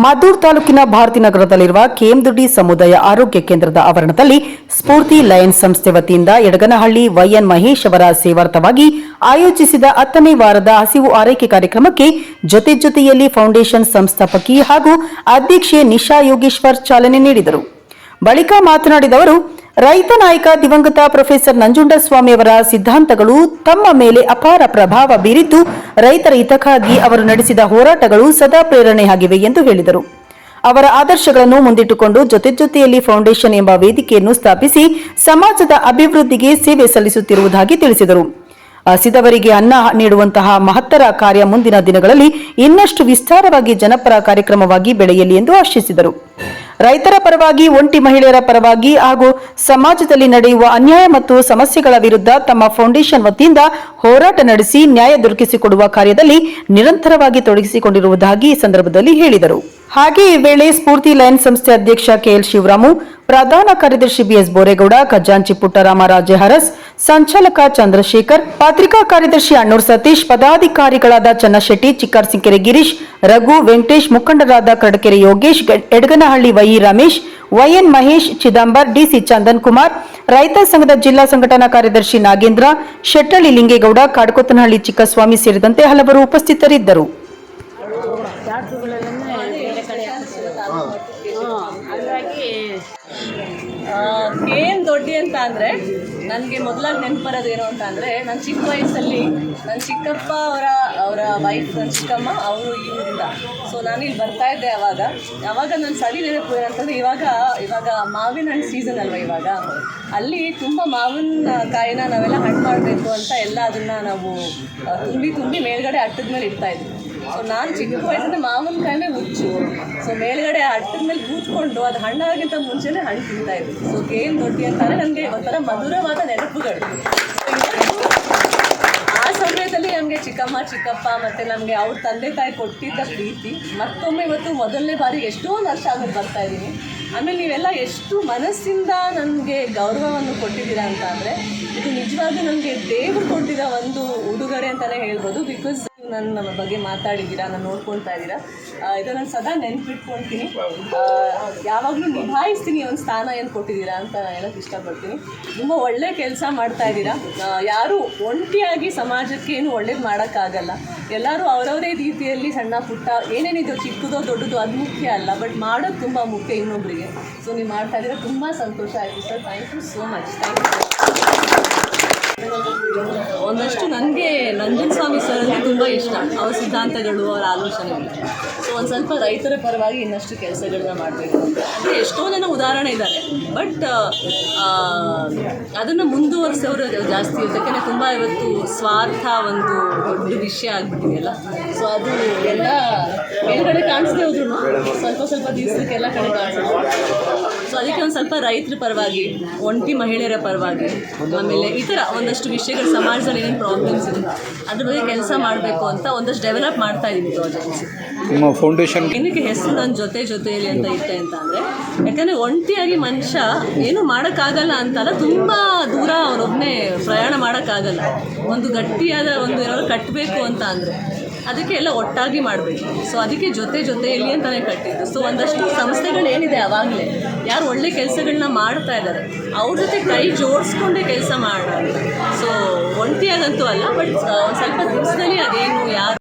ಮದ್ದೂರು ತಾಲೂಕಿನ ಭಾರತೀನಗರದಲ್ಲಿರುವ ಕೆಎಂದೊಡ್ಡಿ ಸಮುದಾಯ ಆರೋಗ್ಯ ಕೇಂದ್ರದ ಆವರಣದಲ್ಲಿ ಸ್ಫೂರ್ತಿ ಲಯನ್ಸ್ ಸಂಸ್ಥೆ ವತಿಯಿಂದ ಯಡಗನಹಳ್ಳಿ ವೈಎನ್ ಮಹೇಶ್ ಅವರ ಸೇವಾರ್ಥವಾಗಿ ಆಯೋಜಿಸಿದ 10ನೇ ವಾರದ ಹಸಿವು ಆರೈಕೆ ಕಾರ್ಯಕ್ರಮಕ್ಕೆ ಜೊತೆಯಲ್ಲಿ ಫೌಂಡೇಶನ್ ಸಂಸ್ಥಾಪಕಿ ಹಾಗೂ ಅಧ್ಯಕ್ಷೆ ನಿಶಾ ಯೋಗೇಶ್ವರ್ ಚಾಲನೆ ನೀಡಿದರು. ಬಳಿಕ ಮಾತನಾಡಿದ ಅವರು, ರೈತ ನಾಯಕ ದಿವಂಗತ ಪ್ರೊಫೆಸರ್ ನಂಜುಂಡಸ್ವಾಮಿ ಅವರ ಸಿದ್ಧಾಂತಗಳು ತಮ್ಮ ಮೇಲೆ ಅಪಾರ ಪ್ರಭಾವ ಬೀರಿದ್ದು, ರೈತರ ಹಿತಕ್ಕಾಗಿ ಅವರು ನಡೆಸಿದ ಹೋರಾಟಗಳು ಸದಾ ಪ್ರೇರಣೆಯಾಗಿವೆ ಎಂದು ಹೇಳಿದರು. ಅವರ ಆದರ್ಶಗಳನ್ನು ಮುಂದಿಟ್ಟುಕೊಂಡು ಜೊತೆಯಲ್ಲಿ ಫೌಂಡೇಶನ್ ಎಂಬ ವೇದಿಕೆಯನ್ನು ಸ್ಥಾಪಿಸಿ ಸಮಾಜದ ಅಭಿವೃದ್ಧಿಗೆ ಸೇವೆ ಸಲ್ಲಿಸುತ್ತಿರುವುದಾಗಿ ತಿಳಿಸಿದರು. ಹಸಿದವರಿಗೆ ಅನ್ನ ನೀಡುವಂತಹ ಮಹತ್ತರ ಕಾರ್ಯ ಮುಂದಿನ ದಿನಗಳಲ್ಲಿ ಇನ್ನಷ್ಟು ವಿಸ್ತಾರವಾಗಿ ಜನಪರ ಕಾರ್ಯಕ್ರಮವಾಗಿ ಬೆಳೆಯಲಿ ಎಂದು ಆಶಿಸಿದರು. ರೈತರ ಪರವಾಗಿ, ಒಂಟಿ ಮಹಿಳೆಯರ ಪರವಾಗಿ ಹಾಗೂ ಸಮಾಜದಲ್ಲಿ ನಡೆಯುವ ಅನ್ಯಾಯ ಮತ್ತು ಸಮಸ್ಯೆಗಳ ವಿರುದ್ಧ ತಮ್ಮ ಫೌಂಡೇಶನ್ ವತಿಯಿಂದ ಹೋರಾಟ ನಡೆಸಿ ನ್ಯಾಯ ದೊರಕಿಸಿಕೊಡುವ ಕಾರ್ಯದಲ್ಲಿ ನಿರಂತರವಾಗಿ ತೊಡಗಿಸಿಕೊಂಡಿರುವುದಾಗಿ ಈ ಸಂದರ್ಭದಲ್ಲಿ ಹೇಳಿದರು. ಹಾಗೆ ಈ ವೇಳೆ ಸ್ಫೂರ್ತಿ ಲಯನ್ಸ್ ಸಂಸ್ಥೆ ಅಧ್ಯಕ್ಷ ಕೆಎಲ್ ಶಿವರಾಮು, ಪ್ರಧಾನ ಕಾರ್ಯದರ್ಶಿ ಬಿಎಸ್ ಬೋರೇಗೌಡ, ಖಜಾಂಚಿ ಪುಟ್ಟರಾಮ ರಾಜೆಹರಸ್, ಸಂಚಾಲಕ ಚಂದ್ರಶೇಖರ್, ಪತ್ರಿಕಾ ಕಾರ್ಯದರ್ಶಿ ಅಣ್ಣೂರ್ ಸತೀಶ್, ಪದಾಧಿಕಾರಿಗಳಾದ ಚನ್ನಶೆಟ್ಟಿ, ಚಿಕ್ಕಾರಸಿಂಕೆರೆ ಗಿರೀಶ್, ರಘು, ವೆಂಕಟೇಶ್, ಮುಖಂಡರಾದ Kadakere Yogesh, Edaganahalli Y Ramesh, YN Mahesh, Chidambar, DC Chandan Kumar, ರೈತ ಸಂಘದ ಜಿಲ್ಲಾ ಸಂಘಟನಾ ಕಾರ್ಯದರ್ಶಿ ನಾಗೇಂದ್ರ, ಶೆಟ್ಟಳ್ಳಿ ಲಿಂಗೇಗೌಡ, ಕಾಡ್ಕೊತ್ತನಹಳ್ಳಿ ಚಿಕ್ಕಸ್ವಾಮಿ ಸೇರಿದಂತೆ ಹಲವರು ಉಪಸ್ಥಿತರಿದ್ದರು. ಏನು ದೊಡ್ಡಿ ಅಂತ ಅಂದರೆ ನನಗೆ ಮೊದಲಾಗಿ ನೆನಪರೋದು ಏನು ಅಂತ ಅಂದರೆ, ನನ್ನ ಚಿಕ್ಕ ವಯಸ್ಸಲ್ಲಿ ನನ್ನ ಚಿಕ್ಕಪ್ಪ ಅವರ ವೈಫ್, ನನ್ನ ಚಿಕ್ಕಮ್ಮ ಅವರು ಈ ಊರಿಂದ. ಸೊ ನಾನಿಲ್ಲಿ ಬರ್ತಾಯಿದ್ದೆ ಆವಾಗ ನನ್ನ ಸರಿ ನೆನಪು ಏನಂತಂದರೆ, ಇವಾಗ ಮಾವಿನ ಹಣ್ಣು ಸೀಸನ್ ಅಲ್ವ, ಇವಾಗ ಅಲ್ಲಿ ತುಂಬ ಮಾವಿನ ಕಾಯಿನ ನಾವೆಲ್ಲ ಹಣ್ಣು ಮಾಡಬೇಕು ಅಂತ ಎಲ್ಲ ಅದನ್ನು ನಾವು ತುಂಬಿ ಮೇಲ್ಗಡೆ ಅಟ್ಟದ ಮೇಲೆ ಇಡ್ತಾಯಿದ್ವಿ. ಸೊ ನಾನು ಚಿಕ್ಕ ವಯಸ್ಸಿಂದ ಮಾವಿನಕಾಯಿನೇ ಹುಚ್ಚು. ಸೊ ಮೇಲ್ಗಡೆ ಅಟ್ಟದ ಮೇಲೆ ಕೂತ್ಕೊಂಡು ಅದು ಹಣ್ಣಾಗಿಂತ ಮುಂಚೆನೇ ಹಣ್ಣು ತಿಂತಾಯಿದ್ವಿ. ಸೊ ಏನು ದೊಡ್ಡಿ ಅಂತಾರೆ ನನಗೆ ಒಂಥರ ಮಧುರವಾದ ನೆನಪುಗಳು. ಆ ಸಮಯದಲ್ಲಿ ನಮಗೆ ಚಿಕ್ಕಪ್ಪ ಮತ್ತು ನಮಗೆ ಅವ್ರ ತಂದೆ ತಾಯಿ ಕೊಟ್ಟಿದ್ದ ಪ್ರೀತಿ ಮತ್ತೊಮ್ಮೆ ಇವತ್ತು ಮೊದಲನೇ ಬಾರಿ ಎಷ್ಟೊಂದು ವರ್ಷ ಆಗೋದು ಬರ್ತಾಯಿದ್ದೀನಿ. ಆಮೇಲೆ ನೀವೆಲ್ಲ ಎಷ್ಟು ಮನಸ್ಸಿಂದ ನನಗೆ ಗೌರವವನ್ನು ಕೊಟ್ಟಿದ್ದೀರಾ ಅಂತ ಅಂದರೆ, ಇದು ನಿಜವಾಗ್ಲೂ ನನಗೆ ದೇವರು ಕೊಟ್ಟಿದ್ದ ಒಂದು ಉಡುಗೊರೆ ಅಂತಲೇ ಹೇಳ್ಬೋದು. ಬಿಕಾಸ್ ನನ್ನ ಬಗ್ಗೆ ಮಾತಾಡಿದ್ದೀರಾ, ನಾನು ನೋಡ್ಕೊಳ್ತಾ ಇದ್ದೀರಾ, ಇದು ನಾನು ಸದಾ ನೆನ್ಪಿಟ್ಕೊಳ್ತೀನಿ, ಯಾವಾಗಲೂ ನಿಭಾಯಿಸ್ತೀನಿ ಒಂದು ಸ್ಥಾನ ಏನು ಕೊಟ್ಟಿದ್ದೀರಾ ಅಂತ ಹೇಳೋಕ್ಕೆ ಇಷ್ಟಪಡ್ತೀನಿ. ತುಂಬ ಒಳ್ಳೆ ಕೆಲಸ ಮಾಡ್ತಾಯಿದ್ದೀರಾ. ಯಾರೂ ಒಂಟಿಯಾಗಿ ಸಮಾಜಕ್ಕೆ ಏನು ಒಳ್ಳೇದು ಮಾಡೋಕ್ಕಾಗಲ್ಲ. ಎಲ್ಲರೂ ಅವರವರೇ ರೀತಿಯಲ್ಲಿ ಸಣ್ಣ ಪುಟ್ಟ ಏನೇನಿದೆಯೋ, ಚಿಕ್ಕದೋ ದೊಡ್ಡದು ಅದು ಮುಖ್ಯ ಅಲ್ಲ, ಬಟ್ ಮಾಡೋದು ತುಂಬ ಮುಖ್ಯ ಇನ್ನೊಬ್ಬರಿಗೆ. ಸೊ ನೀವು ಮಾಡ್ತಾಯಿದ್ದೀರಾ, ತುಂಬ ಸಂತೋಷ ಆಯಿತು sir. Thank you so much. Thank you. ಒಂದಷ್ಟು ನನಗೆ ನಂಜುಂಡಸ್ವಾಮಿ ಸರ್ ಅಂದರೆ ತುಂಬ ಇಷ್ಟ, ಅವ್ರ ಸಿದ್ಧಾಂತಗಳು, ಅವರ ಆಲೋಚನೆಗಳು. ಸೊ ಒಂದು ಸ್ವಲ್ಪ ರೈತರ ಪರವಾಗಿ ಇನ್ನಷ್ಟು ಕೆಲಸಗಳನ್ನ ಮಾಡಬೇಕು ಅಂತ. ಅಂದರೆ ಎಷ್ಟೋ ಜನ ಉದಾಹರಣೆ ಇದ್ದಾರೆ, ಬಟ್ ಅದನ್ನು ಮುಂದುವರಿಸೋರು ಜಾಸ್ತಿ ಇರುತ್ತೆ. ಯಾಕೆಂದರೆ ತುಂಬ ಇವತ್ತು ಸ್ವಾರ್ಥ ಒಂದು ದೊಡ್ಡ ವಿಷಯ ಆಗಿಬಿಟ್ಟಿದೆಯಲ್ಲ. ಸೊ ಅದು ಎಲ್ಲ ಮೇಲ್ಗಡೆ ಕಾಣಿಸ್ದೇ ಹೋದ್ರು ಸ್ವಲ್ಪ ದಿವಸಕ್ಕೆ ಎಲ್ಲ ಕಡೆ ಕಾಣಿಸುತ್ತೆ. ಸೊ ಅದಕ್ಕೆ ಒಂದು ಸ್ವಲ್ಪ ರೈತರ ಪರವಾಗಿ, ಒಂಟಿ ಮಹಿಳೆಯರ ಪರವಾಗಿ, ಆಮೇಲೆ ಈ ಥರ ಒಂದಷ್ಟು ವಿಷಯಗಳು ಸಮಾಜದಲ್ಲಿ ಏನೇನು ಪ್ರಾಬ್ಲಮ್ಸ್ ಇದೆ ಅದ್ರ ಬಗ್ಗೆ ಕೆಲಸ ಮಾಡಬೇಕು ಅಂತ ಒಂದಷ್ಟು ಡೆವಲಪ್ ಮಾಡ್ತಾ ಇದ್ದೀನಿ ಪ್ರಾಜೆಕ್ಟ್ಸ್. ನಿಮ್ಮ ಫೌಂಡೇಶನ್ ಏನಕ್ಕೆ ಹೆಸರು ನನ್ನ ಜೊತೆಯಲ್ಲಿ ಅಂತ ಇತ್ತೆ ಅಂತ ಅಂದರೆ, ಯಾಕಂದರೆ ಒಂಟಿಯಾಗಿ ಮನುಷ್ಯ ಏನೂ ಮಾಡೋಕ್ಕಾಗಲ್ಲ ಅಂತಲ್ಲ, ತುಂಬ ದೂರ ಅವನೊಬ್ಬನೇ ಪ್ರಯಾಣ ಮಾಡೋಕ್ಕಾಗಲ್ಲ. ಒಂದು ಗಟ್ಟಿಯಾದ ಒಂದು ಏನಾದ್ರು ಕಟ್ಟಬೇಕು ಅಂತ ಅಂದರೆ ಅದಕ್ಕೆ ಎಲ್ಲ ಒಟ್ಟಾಗಿ ಮಾಡಬೇಕು. ಸೊ ಅದಕ್ಕೆ ಜೊತೆಯಲ್ಲಿ ಅಂತಲೇ ಕಟ್ಟಿದ್ದು. ಸೊ ಒಂದಷ್ಟು ಸಂಸ್ಥೆಗಳೇನಿದೆ ಆವಾಗಲೇ ಯಾರು ಒಳ್ಳೆ ಕೆಲಸಗಳನ್ನ ಮಾಡ್ತಾ ಇದ್ದಾರೆ ಅವ್ರ ಜೊತೆ ಕೈ ಜೋಡಿಸ್ಕೊಂಡೇ ಕೆಲಸ ಮಾಡೋಣ. ಸೊ ಒಂಟಿಯಾಗಂತೂ ಅಲ್ಲ, ಬಟ್ ಸ್ವಲ್ಪ ದಿವಸದಲ್ಲಿ ಅದೇನು ಯಾರು